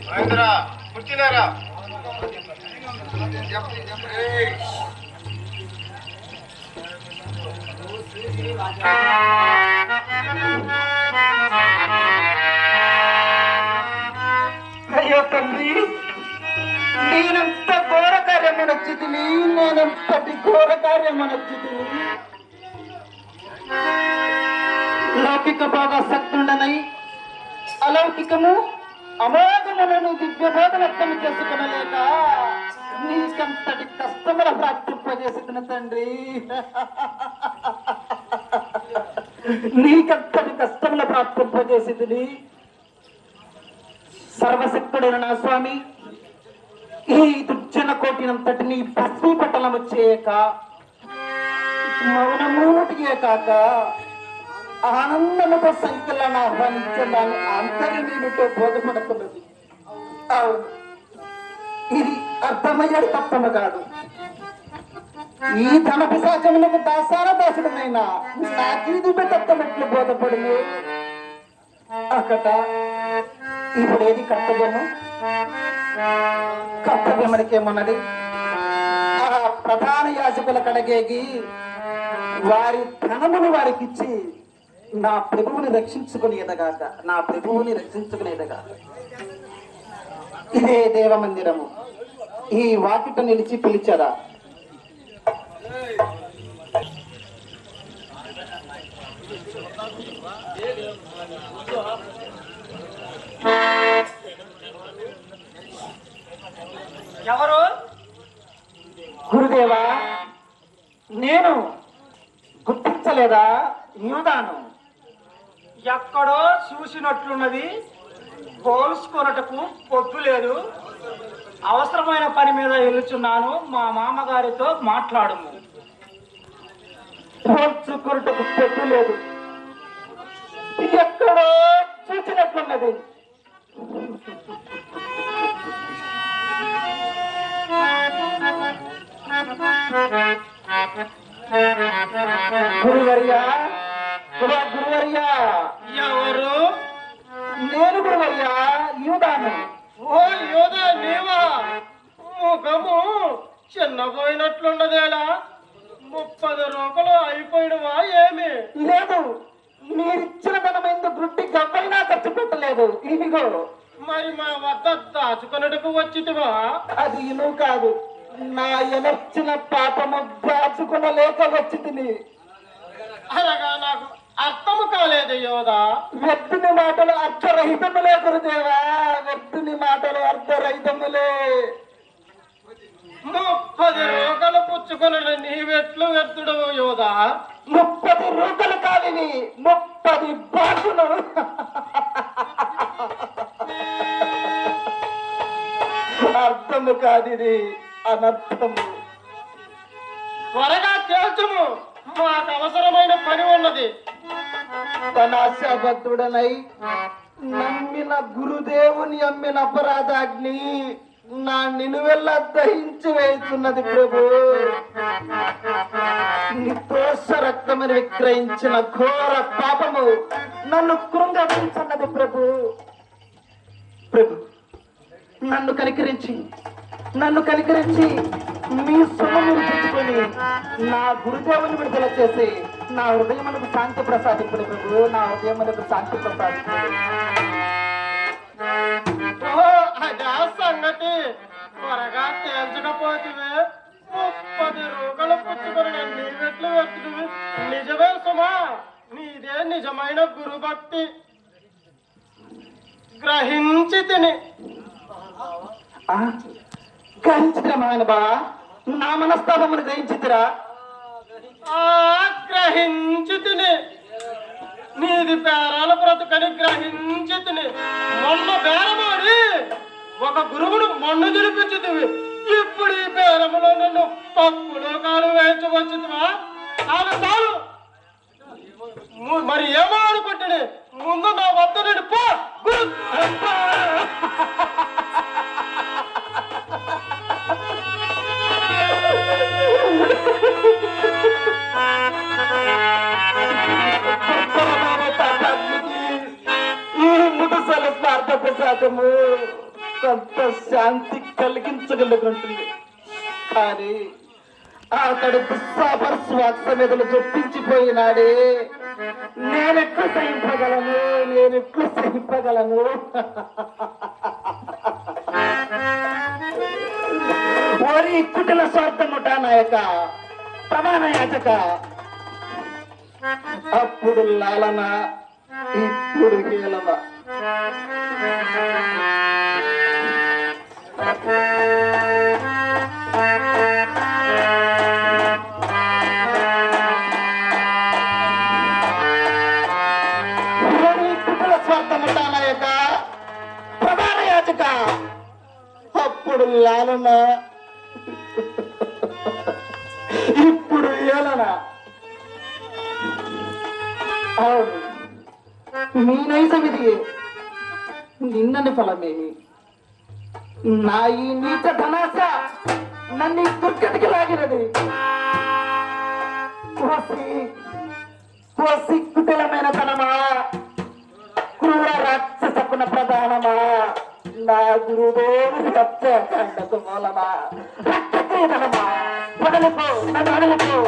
మహేంద్ర కుర్చీలేరా అయ్యో తండ్రి, నేనంత ఘోర కార్యమనొచ్చితిని, నేనంతటి ఘోర కార్యమనొచ్చితిని. లౌకిక భోగాసక్తుండనై అలౌకికము అమోఘములను దివ్య బోధనత్వం చేసుకునలేక నీకంతటి కష్టముల ప్రాప్తింపజేసిన తండ్రి. నీకంతటి కష్టముల ప్రాప్తింపజేసింది. సర్వశక్తుడైన నా స్వామి, ఈ దుర్జన కోటినంతటిని భస్మీ పట్టణము చేయక మౌనమూటియే కాక ఆనందముతో సంఖ్యలను ఆహ్వానించడాన్ని అంతర్యమేమిటో బోధపడుతున్నది. అవును, ఇది అర్థమయ్యేది తప్పము కాదు. ఈ ధన పిశాచములకు దాసాన దాసుడనైనా నాకీది తత్వమెట్లు బోధపడును. అక్కడ ఇప్పుడు ఏది కర్తవ్యము? కర్తవ్యమనికేమన్నది? ఆ ప్రధాన యాజకుల కడగేగి వారి ధనమును వారికి ఇచ్చి నా ప్రభువుని రక్షించుకునేదగాక, నా ప్రభువుని రక్షించుకునేదగాక. ఇదే దేవ మందిరము. ఈ వాకిట నిలిచి పిలిచదా? ఎవరు? గురుదేవా, నేను గుర్తించలేదా? యూదాను. ఎక్కడో చూసినట్లున్నది. పోల్చుకొనటకు పొద్దు లేదు. అవసరమైన పని మీద వెళ్తున్నాను. మా మామగారితో మాట్లాడము. పోల్చుకొనటకు పొద్దు లేదు. ఎక్కడో చూసినట్లున్నది. గురువర్యా, గురువర్యా. ఎవరు? నేను గురువర్యా, యూదాను. ఓ యోధా, నీవా? ముఖము చిన్నపోయినట్లున్నదేలా? 30 రూపాయలు అయిపోయినవా ఏమి? లేదు, మీరిచ్చిన ధనమైందు గుడ్డి గవ్వైనా ఖర్చు పెట్టలేదు. ఇదిగో. మరి మా వద్ద దాచుకొనటకు వచ్చితివా? అది ఇను కాదు, నా ఎనర్చిన పాపము దాచుకునలేక వచ్చి తిని. అలాగా నాకు అర్థము కాలేదు యోధా. వ్యక్తిని మాటలు అర్థరహితములే గురుదేవా, వ్యక్తిని మాటలు అర్థరహితములే. 30 రూపాయలు పుచ్చుకున్న నీవెట్లు వ్యర్థుడవు యోధా? 30 రూపాయలు కావివి, 30 బాసులు. అర్థము కాదిది, అనర్థము. త్వరగా తేల్చుము, మాకు అవసరమైన పని ఉన్నది. తనాశాబద్ధుడనై నమ్మిన గురుదేవుని అమ్మిన అపరాధాగ్ని నా నిలువెల్లా దహించి వేస్తున్నది ప్రభు. నిర్దోష రక్తమని విక్రయించిన ఘోర పాపము నన్ను కృంగరించున్నది ప్రభు. ప్రభు, నన్ను కనికరించి మీ సొమ్మును తెచ్చుకొని నా గురుదేవుని విడుదల చేసి నా హృదయములకు శాంతి ప్రసాదింపుడు ప్రభు. నా హృదయములకు శాంతి ప్రసాదింపుడు. అదే సంగతి. త్వరగా తేల్చకపోతివే. 30 రూపాయలు పుచ్చుకొని నీవెట్లు వ్యర్థుడివి. నిజమే సుమా, నీదే నిజమైన గురుభక్తి. గ్రహించి తిని. గ్రహించితిరా మహానుభా, నా మనస్తాపమును గ్రహించితిరా. గ్రహించి తిని. నీది పేరాల బ్రతుకని గ్రహించి తిని. మొన్న బేరమాడి ఒక గురువును మన్ను తినిపించుతివి. ఇప్పుడు ఈ బేరములో నన్ను తప్పులో కాలు వేయించవచ్చువా? చాలు. మరి ఏమో అనుకుంటే ముందు నా వద్ద నేను పో. ఈ ముదుసల స్వార్థ ప్రసాదము కొంత శాంతి కలిగించగలుగుతుంది. కానీ అతడు దుస్సాపరస్వాక్షమేదలు చొప్పించిపోయినాడే, నేనెట్లు సహింపగలను? ఓరి కుటిల స్వార్థముట నాయక ప్రమాణ యాచక, అప్పుడు లాలన ఇప్పుడు హేళన. స్వార్థముట నాయక ప్రధాన యాచక, అప్పుడు లాలన ఇప్పుడు ఏలన. అవును, మీ నైజమిది నిన్నని ఫలమేమి? నా ఈ నీచ ధనాశ నన్ను ఈ దుర్గతికి లాగినది. కుటిలమైన ధనమా, క్రూర రాక్షసకున ప్రధానమా, నా గురుదేవుని హత్యాకాండకు మూలమా, రక్తకేతనమా, వదలిపో, నన్ను వదలిపో.